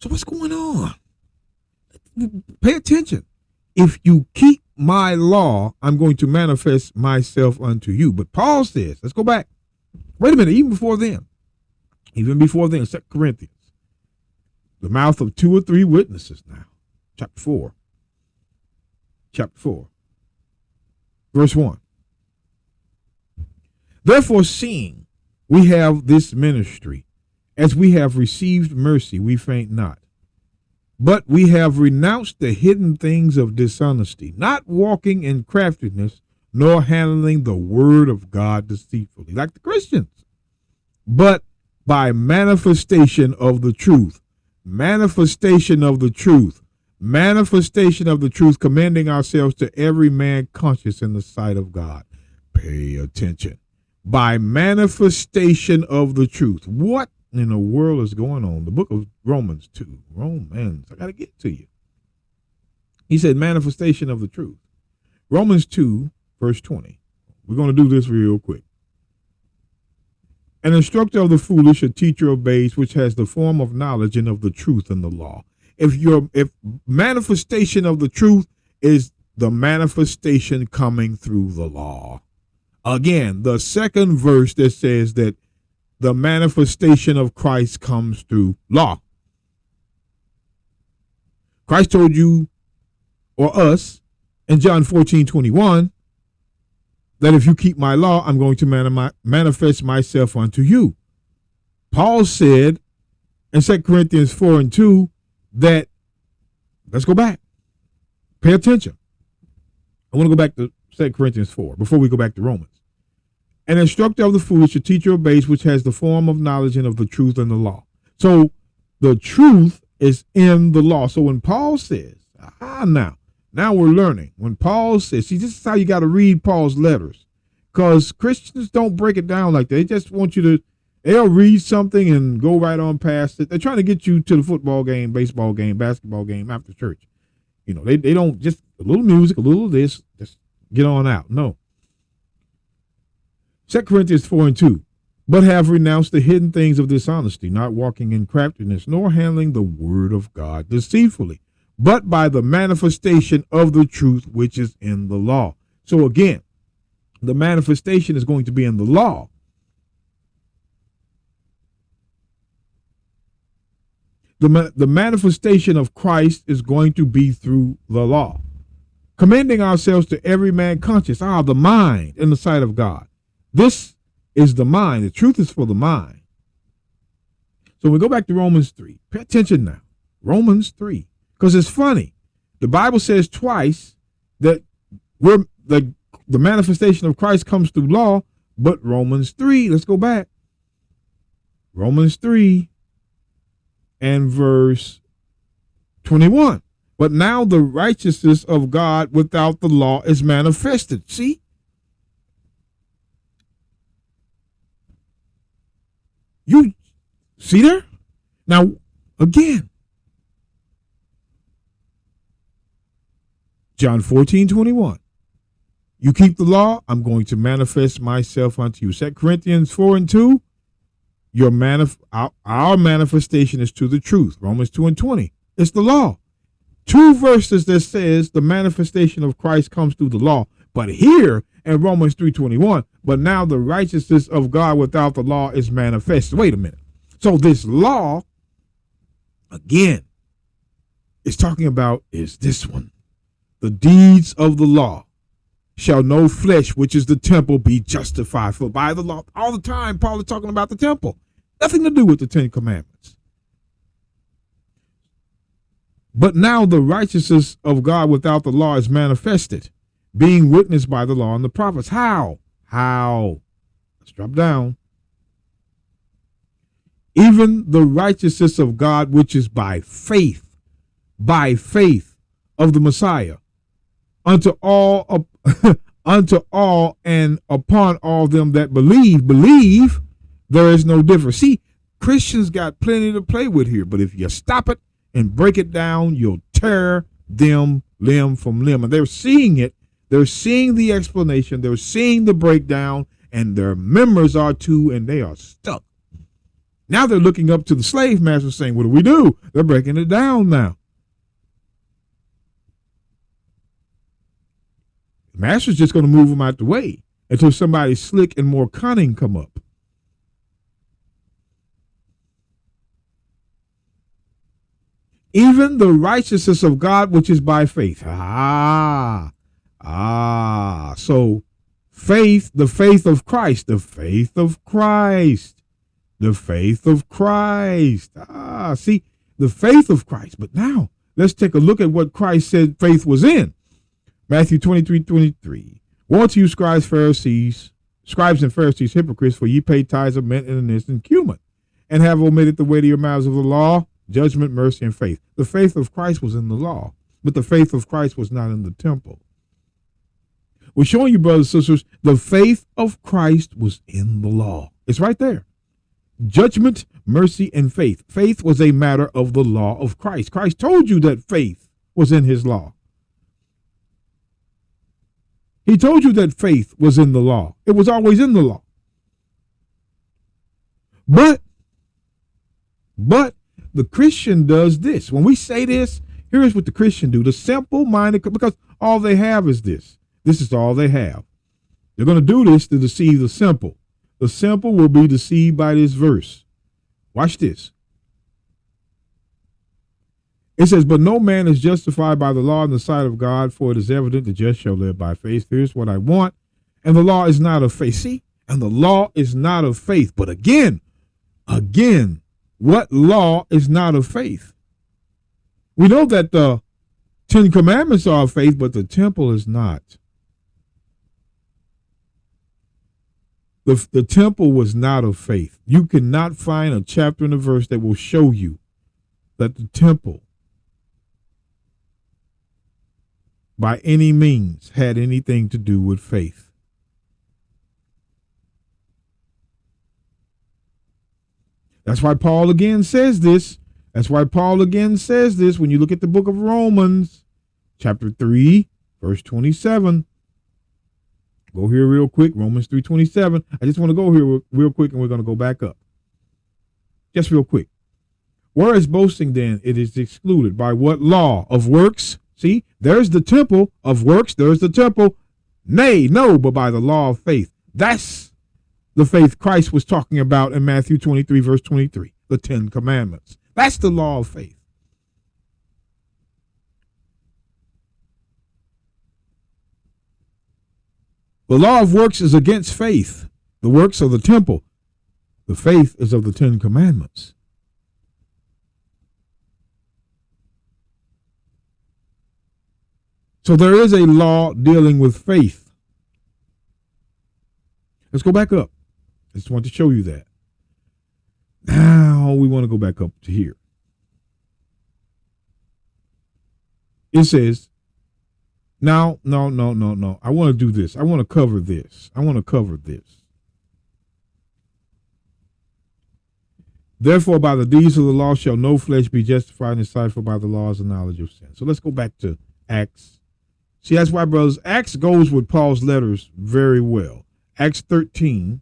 So what's going on? Pay attention. If you keep my law, I'm going to manifest myself unto you. But Paul says, let's go back. Wait a minute, even before then, 2 Corinthians, the mouth of 2 or 3 witnesses now. Chapter 4, verse 1. Therefore, seeing we have this ministry, as we have received mercy, we faint not. But we have renounced the hidden things of dishonesty, not walking in craftiness, nor handling the word of God deceitfully, like the Christians, but by manifestation of the truth, commending ourselves to every man conscious in the sight of God. Pay attention. By manifestation of the truth. What in the world is going on? The book of Romans 2. I got to get to you. He said manifestation of the truth. Romans 2, verse 20. We're going to do this real quick. An instructor of the foolish, a teacher of babes, which has the form of knowledge and of the truth and the law. If manifestation of the truth is the manifestation coming through the law. Again, the second verse that says that the manifestation of Christ comes through law. Christ told you or us in John 14:21 that if you keep my law, I'm going to manifest myself unto you. Paul said in 2 Corinthians 4:2 that, let's go back. Pay attention. I want to go back to 2 Corinthians 4 before we go back to Romans. An instructor of the foolish, a teacher of babes, which has the form of knowledge and of the truth and the law. So the truth is in the law. So when Paul says, now we're learning. When Paul says, see, this is how you got to read Paul's letters, because Christians don't break it down like that. They just want you to, they'll read something and go right on past it. They're trying to get you to the football game, baseball game, basketball game after church. You know, they don't just a little music, a little of this, just get on out. No. 2 Corinthians 4:2, but have renounced the hidden things of dishonesty, not walking in craftiness, nor handling the word of God deceitfully, but by the manifestation of the truth which is in the law. So again, the manifestation is going to be in the law. The manifestation of Christ is going to be through the law. Commending ourselves to every man conscious, the mind in the sight of God. This is the mind. The truth is for the mind. So we go back to Romans 3. Pay attention now. Romans 3. Because it's funny. The Bible says twice that the manifestation of Christ comes through law, but Romans 3, let's go back. Romans 3 and verse 21. But now the righteousness of God without the law is manifested. See? You see there? Now, again, John 14:21. You keep the law, I'm going to manifest myself unto you. 2 Corinthians 4:2. Our manifestation is to the truth. Romans 2:20. It's the law. Two verses that says the manifestation of Christ comes through the law. But here in Romans 3:21, but now the righteousness of God without the law is manifested. Wait a minute. So this law, again, is talking about is this one. The deeds of the law shall no flesh, which is the temple, be justified. For by the law, all the time, Paul is talking about the temple. Nothing to do with the 10 Commandments. But now the righteousness of God without the law is manifested, being witnessed by the law and the prophets. How? Let's drop down. Even the righteousness of God, which is by faith of the Messiah, unto all and upon all them that believe, there is no difference. See, Christians got plenty to play with here, but if you stop it and break it down, you'll tear them limb from limb. And they're seeing it. They're seeing the explanation. They're seeing the breakdown, and their members are too, and they are stuck. Now they're looking up to the slave master saying, what do we do? They're breaking it down now. The master's just going to move them out the way until somebody slick and more cunning come up. Even the righteousness of God, which is by faith. So faith, the faith of Christ, the faith of Christ, the faith of Christ. See, the faith of Christ. But now let's take a look at what Christ said faith was in. Matthew 23:23. Woe to you, scribes and Pharisees, hypocrites, for ye pay tithes of mint and anise and cumin, and have omitted the weightier matters of the law, judgment, mercy, and faith. The faith of Christ was in the law, but the faith of Christ was not in the temple. We're showing you, brothers and sisters, the faith of Christ was in the law. It's right there. Judgment, mercy, and faith. Faith was a matter of the law of Christ. Christ told you that faith was in his law. He told you that faith was in the law. It was always in the law. But the Christian does this. When we say this, here's what the Christian do. The simple-minded, because all they have is this. This is all they have. They're going to do this to deceive the simple. The simple will be deceived by this verse. Watch this. It says, but no man is justified by the law in the sight of God, for it is evident the just shall live by faith. Here's what I want. And the law is not of faith. See? And the law is not of faith. But again, what law is not of faith? We know that the 10 Commandments are of faith, but the temple is not. The temple was not of faith. You cannot find a chapter in a verse that will show you that the temple by any means had anything to do with faith. That's why Paul again says this. When you look at the book of Romans, chapter 3, verse 27. Go here real quick, Romans 3:27. I just want to go here real quick, and we're going to go back up. Just real quick. Whereas boasting then, it is excluded. By what law? Of works? See, there's the temple of works. There's the temple. Nay, no, but by the law of faith. That's the faith Christ was talking about in Matthew 23, verse 23, the 10 Commandments. That's the law of faith. The law of works is against faith. The works of the temple. The faith is of the 10 Commandments. So there is a law dealing with faith. Let's go back up. I just want to show you that. Now we want to go back up to here. It says, no. I want to do this. I want to cover this. Therefore, by the deeds of the law shall no flesh be justified in his sight, for by the law is the knowledge of sin. So let's go back to Acts. See, that's why, brothers, Acts goes with Paul's letters very well. Acts 13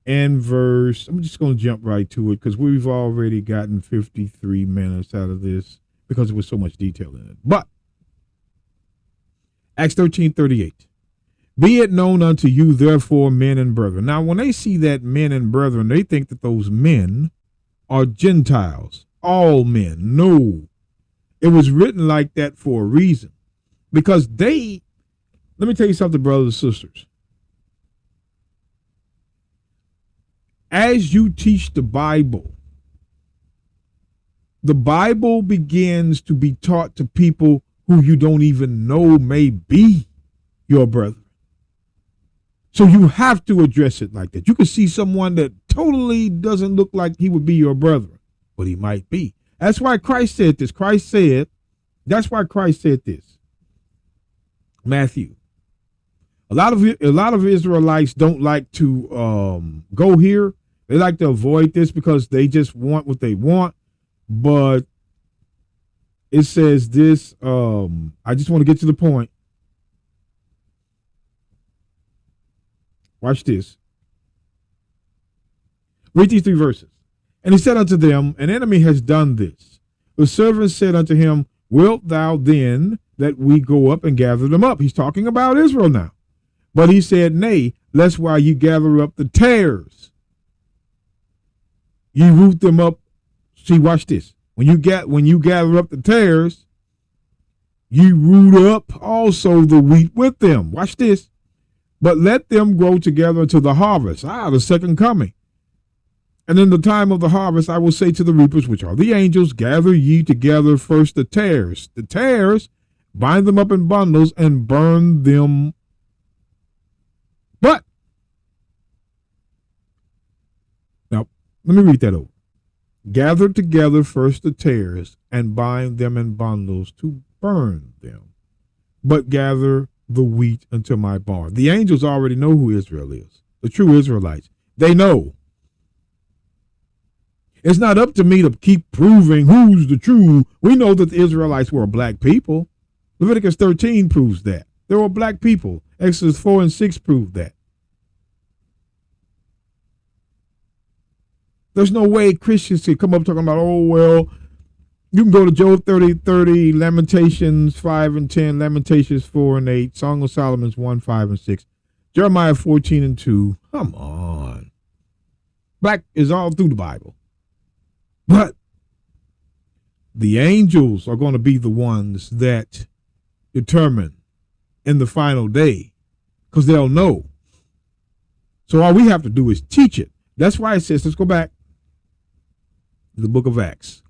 and verse, I'm just going to jump right to it because we've already gotten 53 minutes out of this because there was so much detail in it. But Acts 13:38. Be it known unto you, therefore, men and brethren. Now, when they see that men and brethren, they think that those men are Gentiles, all men. No, it was written like that for a reason. Because let me tell you something, brothers and sisters. As you teach the Bible begins to be taught to people who you don't even know may be your brother. So you have to address it like that. You can see someone that totally doesn't look like he would be your brother, but he might be. That's why Christ said this. That's why Christ said this. Matthew. A lot of Israelites don't like to go here. They like to avoid this because they just want what they want. But it says this. I just want to get to the point. Watch this. Read these 3 verses. And he said unto them, an enemy has done this. The servant said unto him, wilt thou then that we go up and gather them up? He's talking about Israel now. But he said, nay, lest while you gather up the tares, ye root them up. See, watch this. When you gather up the tares, you root up also the wheat with them. Watch this. But let them grow together until the harvest. The second coming. And in the time of the harvest, I will say to the reapers, which are the angels, gather ye together first the tares. The tares, bind them up in bundles and burn them. But, now, let me read that over. Gather together first the tares and bind them in bundles to burn them. But gather the wheat unto my barn. The angels already know who Israel is. The true Israelites. They know. It's not up to me to keep proving who's the true. We know that the Israelites were a black people. Leviticus 13 proves that. They were black people. Exodus 4 and 6 prove that. There's no way Christians can come up talking about, oh, well, you can go to Job 30:30, Lamentations 5 and 10, Lamentations 4 and 8, Song of Solomon 1, 5 and 6, Jeremiah 14 and 2. Come on. Black is all through the Bible. But the angels are going to be the ones that determine in the final day, because they'll know. So all we have to do is teach it. That's why it says, let's go back to the book of Acts.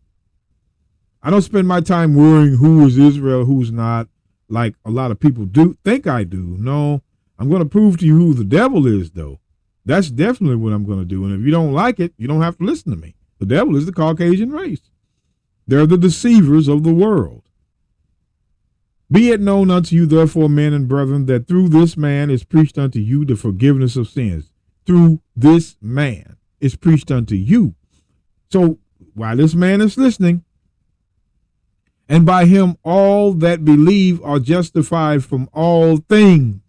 I don't spend my time worrying who is Israel, who's not, like a lot of people do think I do. No, I'm going to prove to you who the devil is, though. That's definitely what I'm going to do. And if you don't like it, you don't have to listen to me. The devil is the Caucasian race. They're the deceivers of the world. Be it known unto you, therefore, men and brethren, that through this man is preached unto you the forgiveness of sins. Through this man is preached unto you. So while this man is listening, and by him all that believe are justified from all things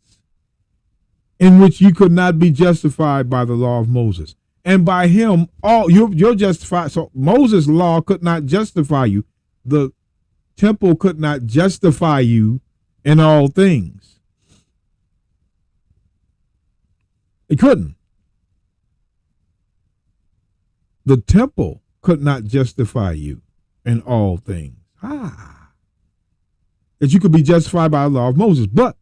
in which you could not be justified by the law of Moses. And by him all you're justified. So Moses' law could not justify you. The temple could not justify you in all things. It couldn't. The temple could not justify you in all things. That you could be justified by the law of Moses. But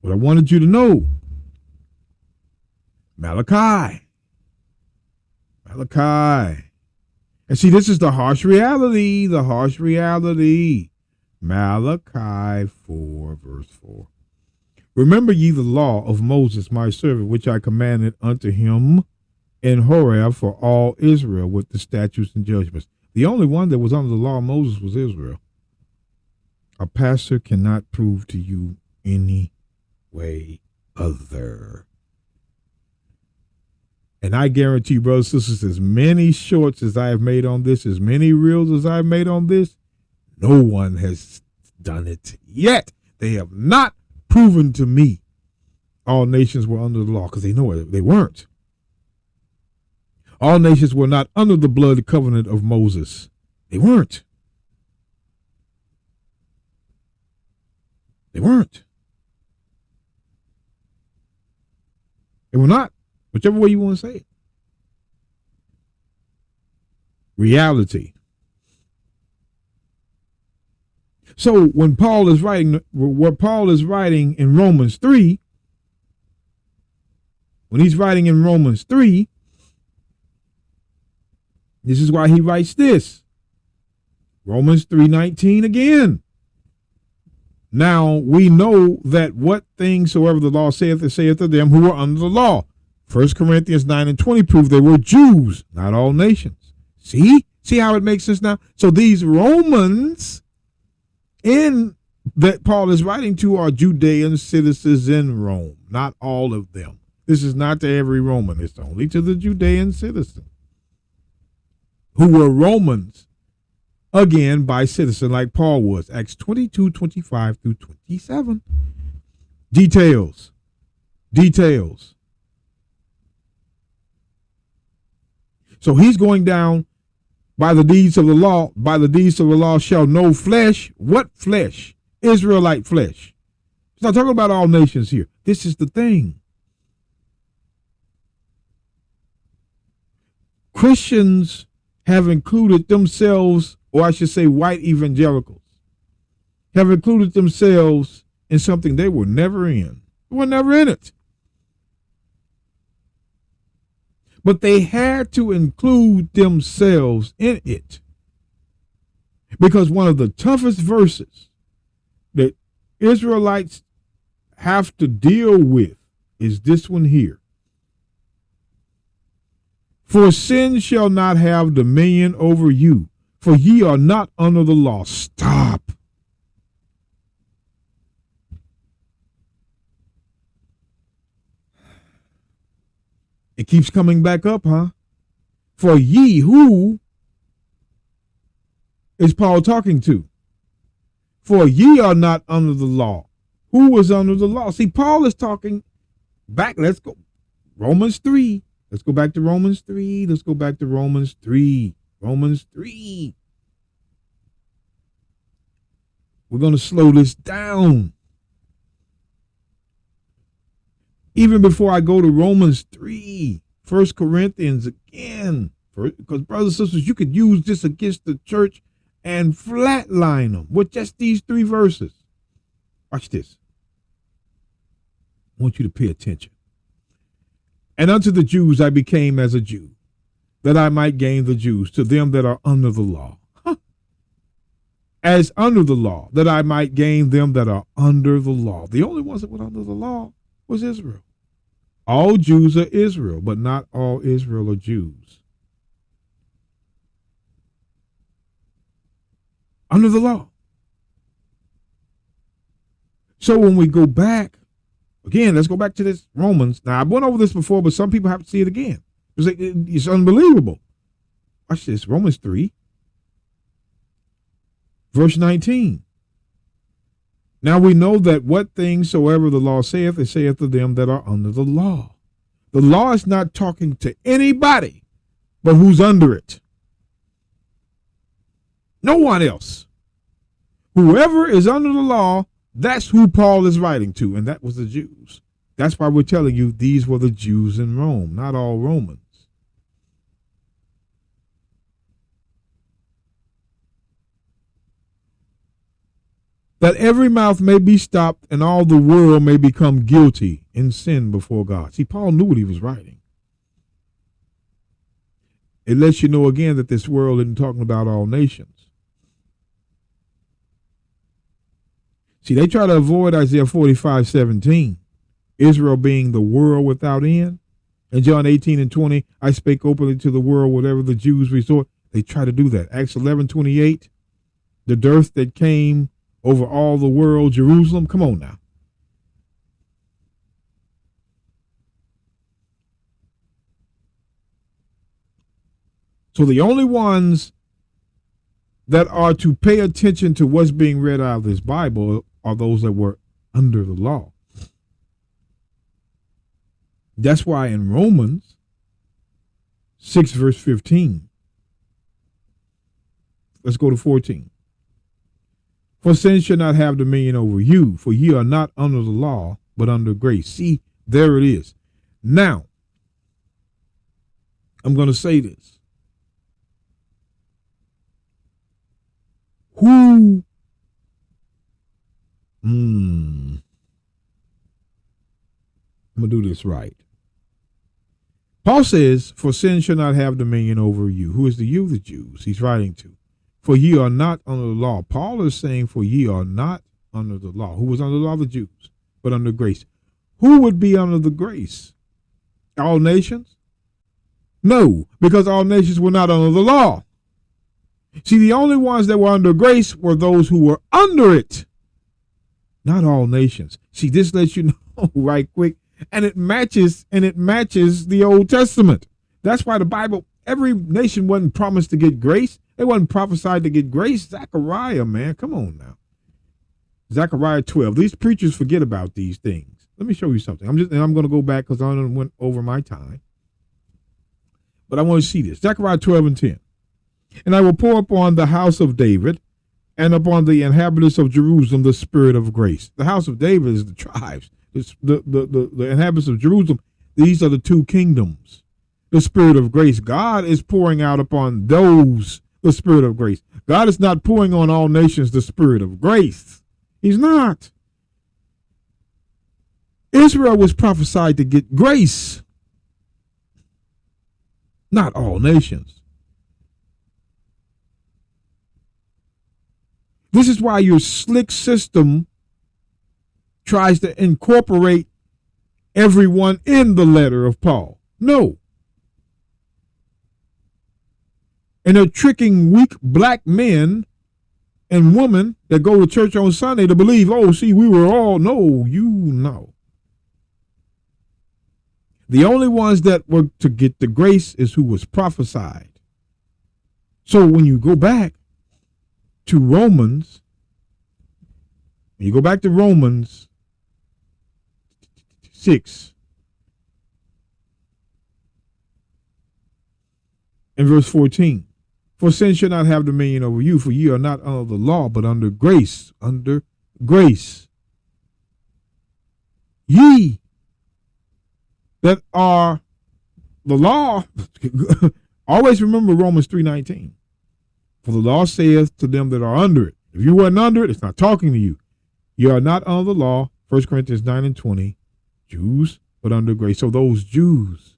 what I wanted you to know, Malachi. And see, this is the harsh reality, Malachi 4, verse 4. Remember ye the law of Moses, my servant, which I commanded unto him in Horeb for all Israel with the statutes and judgments. The only one that was under the law of Moses was Israel. A pastor cannot prove to you any way other. And I guarantee you, brothers and sisters, as many shorts as I have made on this, as many reels as I've made on this, no one has done it yet. They have not proven to me all nations were under the law, because they know it. They weren't. All nations were not under the blood covenant of Moses. They weren't. They were not. Whichever way you want to say it. Reality. So when Paul is writing, what Paul is writing in Romans 3, this is why he writes this. Romans 3:19 again. Now we know that what things soever the law saith, it saith to them who are under the law. 1 Corinthians 9 and 20 prove they were Jews, not all nations. See how it makes sense now? So these Romans that Paul is writing to are Judean citizens in Rome, not all of them. This is not to every Roman. It's only to the Judean citizens who were Romans, again, by citizen like Paul was. Acts 22:25 through 27. Details. So he's going down by the deeds of the law. By the deeds of the law shall no flesh. What flesh? Israelite flesh. He's not talking about all nations here. This is the thing. Christians have included themselves, or I should say white evangelicals, have included themselves in something they were never in. They were never in it. But they had to include themselves in it. Because one of the toughest verses that Israelites have to deal with is this one here. For sin shall not have dominion over you, for ye are not under the law. Stop. It keeps coming back up, huh? For ye, who is Paul talking to? For ye are not under the law. Who was under the law? See, Paul is talking back. Let's go. Romans 3. Let's go back to Romans 3. Let's go back to Romans 3. Romans 3. We're going to slow this down. Even before I go to Romans 3, 1 Corinthians again. Because, brothers and sisters, you could use this against the church and flatline them with just these 3 verses. Watch this. I want you to pay attention. And unto the Jews I became as a Jew, that I might gain the Jews, to them that are under the law. As under the law, that I might gain them that are under the law. The only ones that were under the law was Israel. All Jews are Israel, but not all Israel are Jews. Under the law. So when we go back, again, let's go back to this Romans. Now, I went over this before, but some people have to see it again. It's unbelievable. Watch this, Romans 3, verse 19. Now we know that what things soever the law saith, it saith to them that are under the law. The law is not talking to anybody but who's under it. No one else. Whoever is under the law, that's who Paul is writing to, and that was the Jews. That's why we're telling you these were the Jews in Rome, not all Romans. That every mouth may be stopped and all the world may become guilty in sin before God. See, Paul knew what he was writing. It lets you know again that this world isn't talking about all nations. See, they try to avoid Isaiah 45:17, Israel being the world without end. And John 18:20, I spake openly to the world, whatever the Jews resort. They try to do that. Acts 11:28, the dearth that came over all the world, Jerusalem. Come on now. So the only ones that are to pay attention to what's being read out of this Bible are those that were under the law. That's why in Romans 6, verse 15, let's go to 14. For sin shall not have dominion over you, for ye are not under the law, but under grace. See, there it is. Now, I'm going to say this. I'm going to do this right. Paul says, for sin shall not have dominion over you. Who is the you? The Jews he's writing to. For ye are not under the law. Paul is saying, for ye are not under the law. Who was under the law? The Jews, but under grace. Who would be under the grace? All nations? No, because all nations were not under the law. See, the only ones that were under grace were those who were under it. Not all nations. See, this lets you know right quick. And it matches the Old Testament. That's why the Bible, every nation wasn't promised to get grace. They wasn't prophesied to get grace. Zechariah, man, come on now. Zechariah 12. These preachers forget about these things. Let me show you something. I'm going to go back because I went over my time. But I want to see this. Zechariah 12:10. And I will pour upon the house of David and upon the inhabitants of Jerusalem the spirit of grace. The house of David is the tribes. The inhabitants of Jerusalem, these are the 2 kingdoms. The spirit of grace. God is pouring out upon those the spirit of grace. God is not pouring on all nations the spirit of grace. He's not. Israel was prophesied to get grace. Not all nations. This is why your slick system tries to incorporate everyone in the letter of Paul. No. And they're tricking weak black men and women that go to church on Sunday to believe, oh, see, we were all, no, you know. The only ones that were to get the grace is who was prophesied. So when you go back to Romans, you go back to Romans 6, In verse 14, for sin shall not have dominion over you, for ye are not under the law, but under grace. Under grace. Ye that are the law, always remember Romans 3:19. For the law saith to them that are under it. If you weren't under it, it's not talking to you. You are not under the law, 1 Corinthians 9:20, Jews, but under grace. So those Jews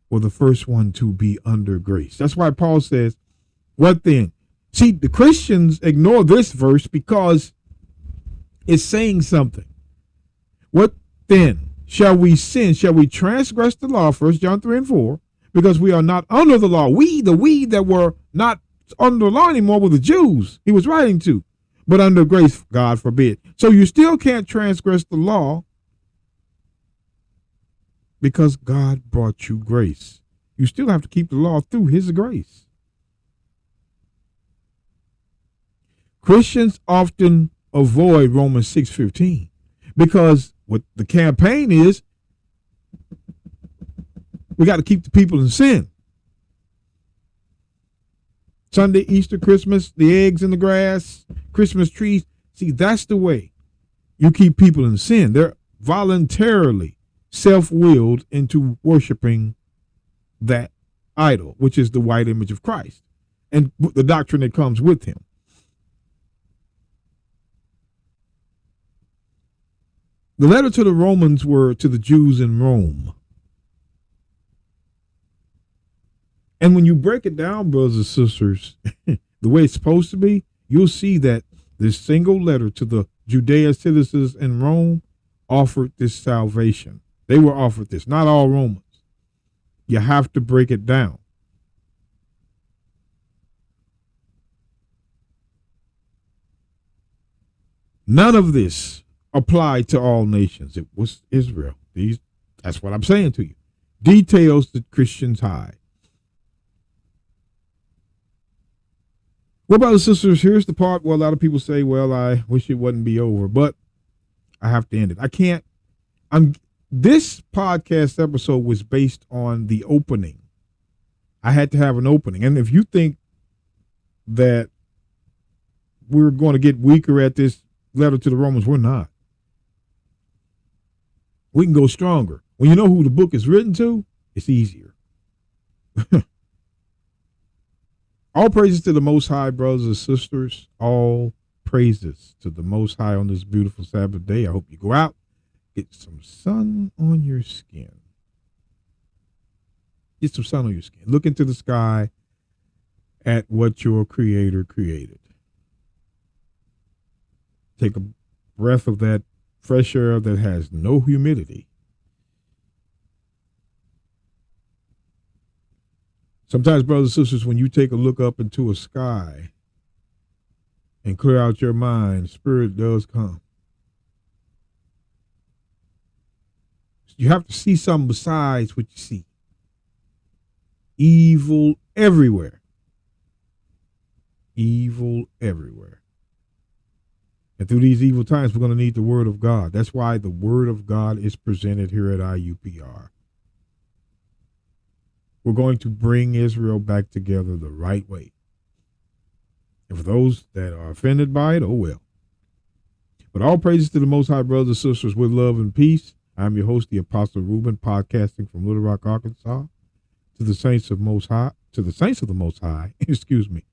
were the first one to be under grace. That's why Paul says, what then? See, the Christians ignore this verse because it's saying something. What then? Shall we sin? Shall we transgress the law? 1 John 3:4, because we are not under the law. We that were not under the law anymore were the Jews he was writing to, but under grace, God forbid. So you still can't transgress the law because God brought you grace. You still have to keep the law through his grace. Christians often avoid Romans 6:15 because what the campaign is, we got to keep the people in sin. Sunday, Easter, Christmas, the eggs in the grass, Christmas trees. See, that's the way you keep people in sin. They're voluntarily self-willed into worshiping that idol, which is the white image of Christ and the doctrine that comes with him. The letter to the Romans were to the Jews in Rome. And when you break it down, brothers and sisters, the way it's supposed to be, you'll see that this single letter to the Judea citizens in Rome offered this salvation. They were offered this, not all Romans. You have to break it down. None of this applied to all nations. It was Israel. That's what I'm saying to you. Details that Christians hide. Well, brothers and sisters, here's the part where a lot of people say, well, I wish it wouldn't be over, but I have to end it. I can't. This podcast episode was based on the opening. I had to have an opening. And if you think that we're going to get weaker at this letter to the Romans, we're not. We can go stronger. When you know who the book is written to, it's easier. All praises to the Most High, brothers and sisters. All praises to the Most High on this beautiful Sabbath day. I hope you go out, get some sun on your skin. Get some sun on your skin. Look into the sky at what your Creator created. Take a breath of that fresh air that has no humidity. Sometimes, brothers and sisters, when you take a look up into a sky and clear out your mind, spirit does come. You have to see something besides what you see. Evil everywhere. Evil everywhere. And through these evil times, we're going to need the Word of God. That's why the Word of God is presented here at IUPR. We're going to bring Israel back together the right way. And for those that are offended by it, oh well. But all praises to the Most High, brothers and sisters, with love and peace. I'm your host, the Apostle Reuben, podcasting from Little Rock, Arkansas. To the saints of the Most High, excuse me.